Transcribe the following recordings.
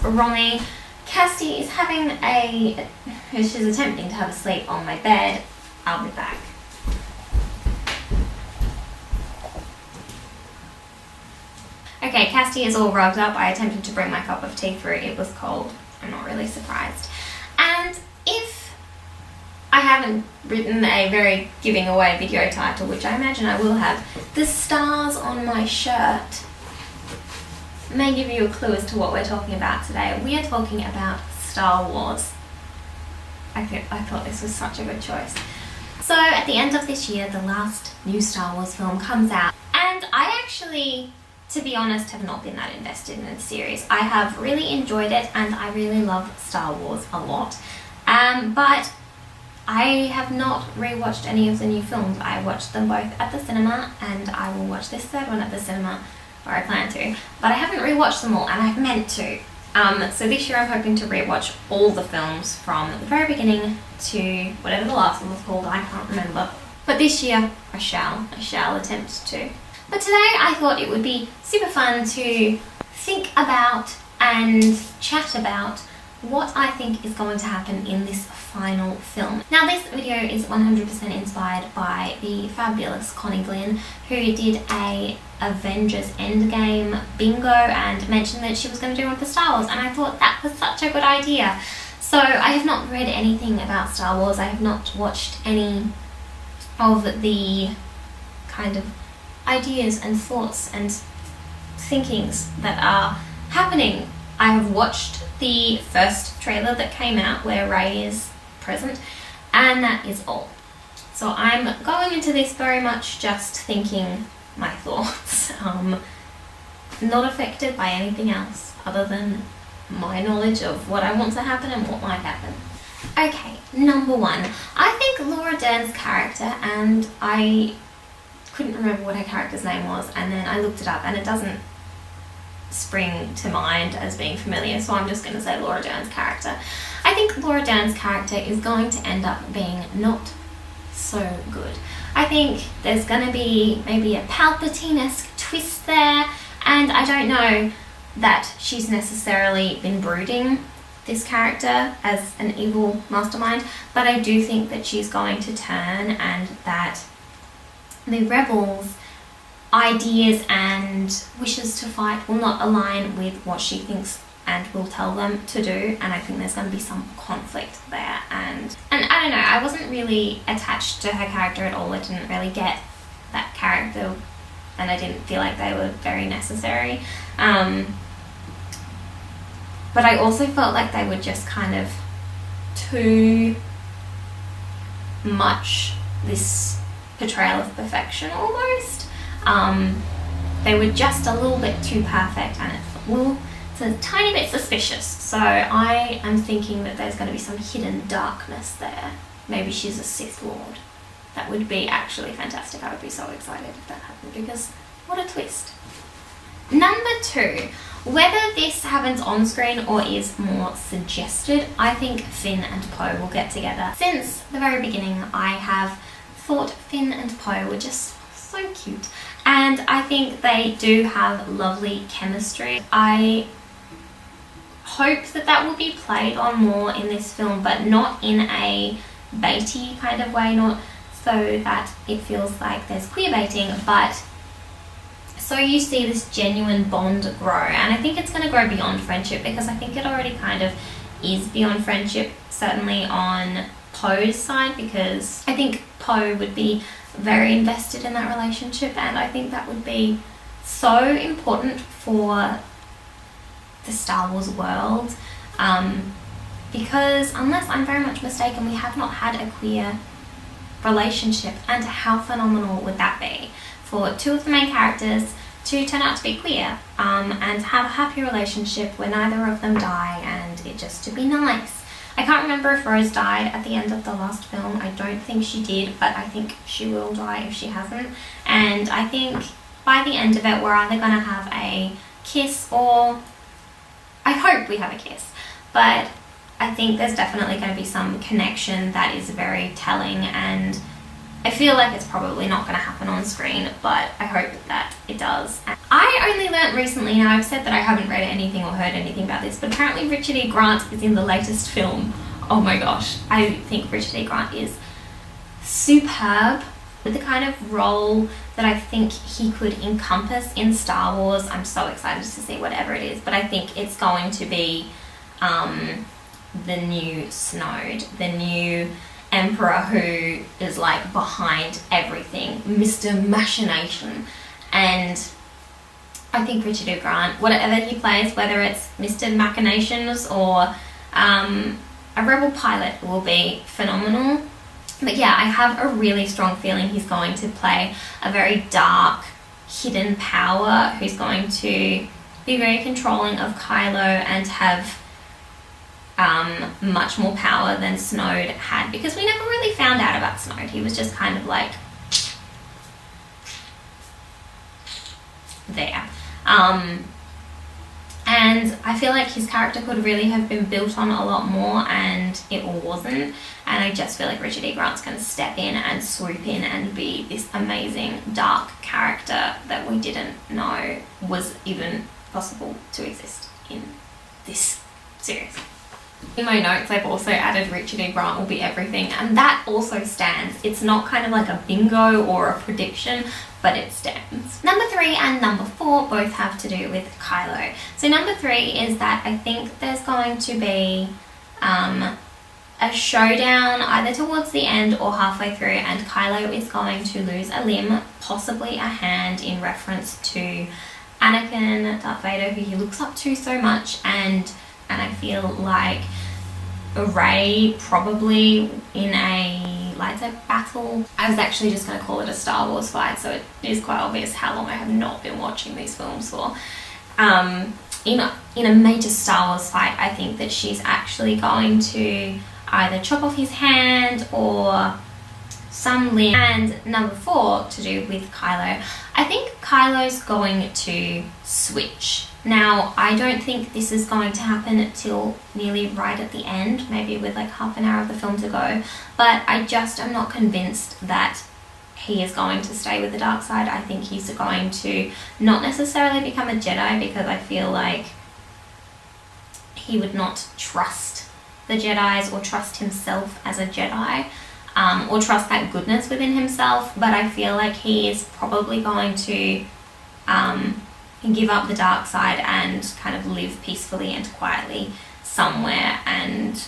Romy. Cassie is she's attempting to have a sleep on my bed. I'll be back. Okay, Cassie is all rugged up. I attempted to bring my cup of tea through. It was cold. I'm not really surprised. And if I haven't written a very giving away video title, which I imagine I will have, the stars on my shirt may give you a clue as to what we're talking about today. We are talking about Star Wars. I thought this was such a good choice. So at the end of this year, the last new Star Wars film comes out, and I actually, to be honest, have not been that invested in the series. I have really enjoyed it, and I really love Star Wars a lot, but I have not rewatched any of the new films. I watched them both at the cinema, and I will watch this third one at the cinema, or I plan to, but I haven't rewatched them all, and I've meant to. So this year I'm hoping to rewatch all the films from the very beginning to whatever the last one was called. I can't remember, but this year I shall attempt to. But today I thought it would be super fun to think about and chat about what I think is going to happen in this final film. Now, this video is 100% inspired by the fabulous Connie Glynn, who did a Avengers Endgame bingo and mentioned that she was going to do one for Star Wars, and I thought that was such a good idea. So I have not read anything about Star Wars. I have not watched any of the kind of ideas and thoughts and thinkings that are happening. I have watched the first trailer that came out where Rey is present, and that is all. So I'm going into this very much just thinking my thoughts, not affected by anything else other than my knowledge of what I want to happen and what might happen. Okay, number one, I think Laura Dern's character, and I couldn't remember what her character's name was, and then I looked it up and it doesn't spring to mind as being familiar, so I'm just going to say Laura Dern's character. I think Laura Dern's character is going to end up being not so good. I think there's going to be maybe a Palpatine-esque twist there, and I don't know that she's necessarily been brooding this character as an evil mastermind, but I do think that she's going to turn, and that the rebels' ideas and wishes to fight will not align with what she thinks and will tell them to do, and I think there's going to be some conflict there, and I don't know, I wasn't really attached to her character at all. I didn't really get that character, and I didn't feel like they were very necessary, but I also felt like they were just kind of too much this portrayal of perfection almost. They were just a little bit too perfect, and it's a tiny bit suspicious. So I am thinking that there's going to be some hidden darkness there. Maybe she's a Sith Lord. That would be actually fantastic. I would be so excited if that happened, because what a twist. Number two, whether this happens on screen or is more suggested, I think Finn and Poe will get together. Since the very beginning, I have thought Finn and Poe were just so cute, and I think they do have lovely chemistry. I hope that that will be played on more in this film, but not in a baity kind of way, not so that it feels like there's queer baiting, but so you see this genuine bond grow. And I think it's going to grow beyond friendship, because I think it already kind of is beyond friendship, certainly on Poe's side, because I think Poe would be very invested in that relationship, and I think that would be so important for the Star Wars world, because unless I'm very much mistaken, we have not had a queer relationship, and how phenomenal would that be for two of the main characters to turn out to be queer, and have a happy relationship where neither of them die, and it just to be nice. I can't remember if Rose died at the end of the last film. I don't think she did, but I think she will die if she hasn't. And I think by the end of it, we're either going to have a kiss, or I hope we have a kiss. But I think there's definitely going to be some connection that is very telling, and I feel like it's probably not going to happen on screen, but I hope that it does. I only learnt recently, now I've said that I haven't read anything or heard anything about this, but apparently Richard E. Grant is in the latest film. Oh my gosh, I think Richard E. Grant is superb with the kind of role that I think he could encompass in Star Wars. I'm so excited to see whatever it is, but I think it's going to be the new Snowed, the new Emperor who is like behind everything, Mr. Machination. And I think Richard E. Grant, whatever he plays, whether it's Mr. Machinations or a rebel pilot, will be phenomenal. But yeah, I have a really strong feeling he's going to play a very dark, hidden power who's going to be very controlling of Kylo and have much more power than Snowed had, because we never really found out about Snowed. He was just kind of like there. And I feel like his character could really have been built on a lot more, and it wasn't. And I just feel like Richard E. Grant's going to step in and swoop in and be this amazing dark character that we didn't know was even possible to exist in this series. In my notes, I've also added Richard E. Grant will be everything, and that also stands. It's not kind of like a bingo or a prediction, but it stands. Number 3 and number 4 both have to do with Kylo. So number 3 is that I think there's going to be a showdown either towards the end or halfway through, and Kylo is going to lose a limb, possibly a hand, in reference to Anakin, Darth Vader, who he looks up to so much, and I feel like Rey probably in a lightsaber battle. I was actually just going to call it a Star Wars fight, so it is quite obvious how long I have not been watching these films for. In a major Star Wars fight, I think that she's actually going to either chop off his hand or some limb. And number 4, to do with Kylo, I think Kylo's going to switch. Now, I don't think this is going to happen until nearly right at the end, maybe with like half an hour of the film to go, but I just am not convinced that he is going to stay with the dark side. I think he's going to not necessarily become a Jedi, because I feel like he would not trust the Jedis or trust himself as a Jedi, or trust that goodness within himself, but I feel like he is probably going to give up the dark side and kind of live peacefully and quietly somewhere. And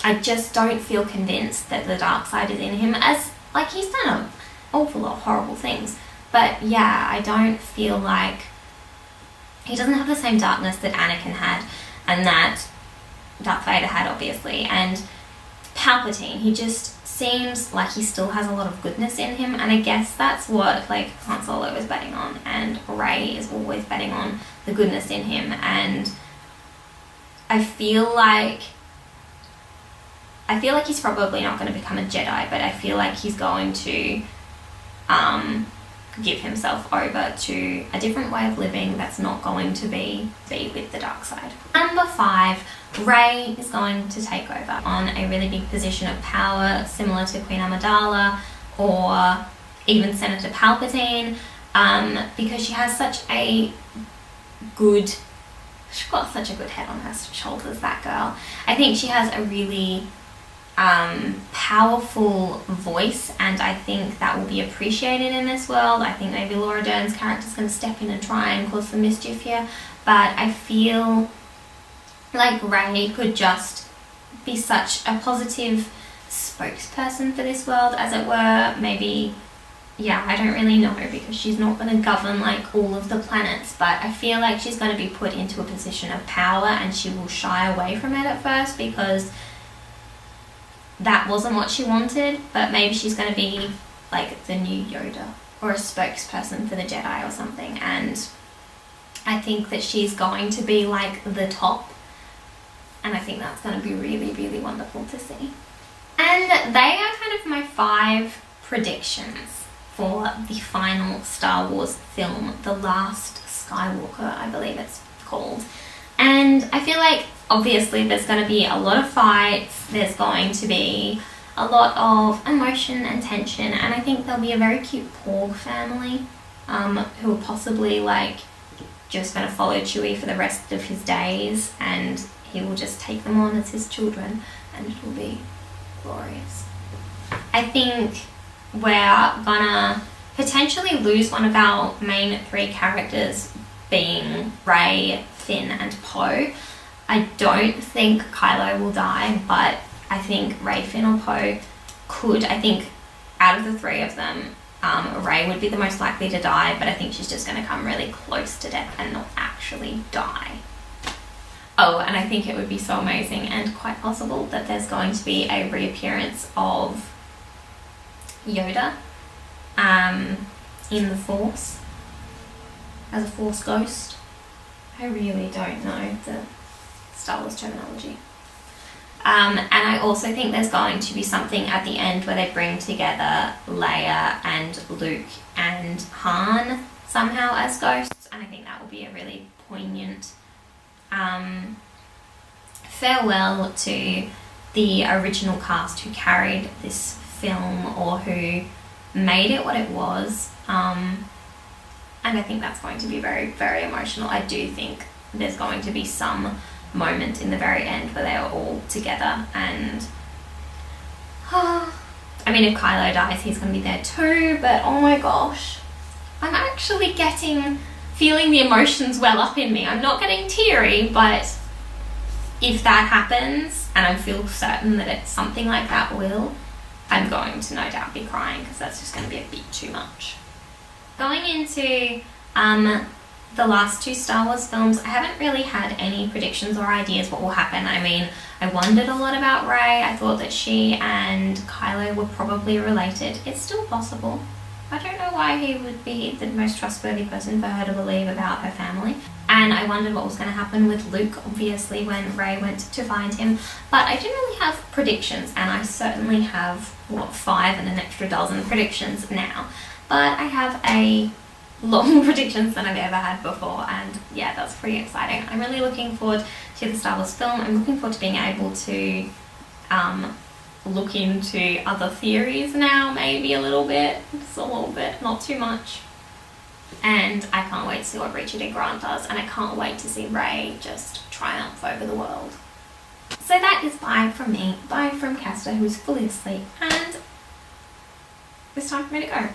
I just don't feel convinced that the dark side is in him, as like he's done an awful lot of horrible things, but yeah, I don't feel like he doesn't have the same darkness that Anakin had and that Darth Vader had, obviously. And Palpatine, he just seems like he still has a lot of goodness in him, and I guess that's what like Han Solo is betting on, and Rey is always betting on the goodness in him. And I feel like he's probably not going to become a Jedi, but I feel like he's going to give himself over to a different way of living that's not going to be with the dark side. Number 5, Rey is going to take over on a really big position of power, similar to Queen Amidala or even Senator Palpatine, because she's got such a good head on her shoulders, that girl. I think she has a really powerful voice, and I think that will be appreciated in this world. I think maybe Laura Dern's character is going to step in and try and cause some mischief here, but I feel like Rey could just be such a positive spokesperson for this world, as it were. Maybe, yeah, I don't really know, because she's not going to govern like all of the planets, but I feel like she's going to be put into a position of power, and she will shy away from it at first because that wasn't what she wanted. But maybe she's going to be like the new Yoda or a spokesperson for the Jedi or something, and I think that she's going to be like the top, and I think that's going to be really, really wonderful to see. And they are kind of my 5 predictions for the final Star Wars film, The Last Skywalker, I believe it's called. And I feel like obviously there's going to be a lot of fights, there's going to be a lot of emotion and tension, and I think they'll be a very cute Porg family who are possibly like just going to follow Chewie for the rest of his days, and he will just take them on as his children, and it will be glorious. I think we're gonna potentially lose one of our main 3 characters, being Rey, Finn and Poe. I don't think Kylo will die, but I think Rey, Finn or Poe could. I think out of the 3 of them, Rey would be the most likely to die, but I think she's just going to come really close to death and not actually die. Oh, and I think it would be so amazing and quite possible that there's going to be a reappearance of Yoda in the Force as a Force ghost. I really don't know the Star Wars terminology. And I also think there's going to be something at the end where they bring together Leia and Luke and Han somehow as ghosts, and I think that will be a really poignant farewell to the original cast who carried this film or who made it what it was, and I think that's going to be very, very emotional. I do think there's going to be some moment in the very end where they are all together, and I mean, if Kylo dies, he's going to be there too, but oh my gosh, I'm actually feeling the emotions well up in me. I'm not getting teary, but if that happens, and I feel certain that it's something like that I'm going to no doubt be crying, because that's just going to be a bit too much. Going into the last 2 Star Wars films, I haven't really had any predictions or ideas what will happen. I mean, I wondered a lot about Rey. I thought that she and Kylo were probably related. It's still possible. I don't know why he would be the most trustworthy person for her to believe about her family. And I wondered what was going to happen with Luke, obviously, when Rey went to find him. But I didn't really have predictions, and I certainly have, 5 and an extra dozen predictions now. But I have a lot more predictions than I've ever had before, and yeah, that's pretty exciting. I'm really looking forward to the Star Wars film. I'm looking forward to being able to look into other theories now, maybe a little bit, just a little bit, not too much. And I can't wait to see what Richard E. Grant does, and I can't wait to see Rey just triumph over the world. So that is bye from me, bye from Castor, who's fully asleep, and it's time for me to go.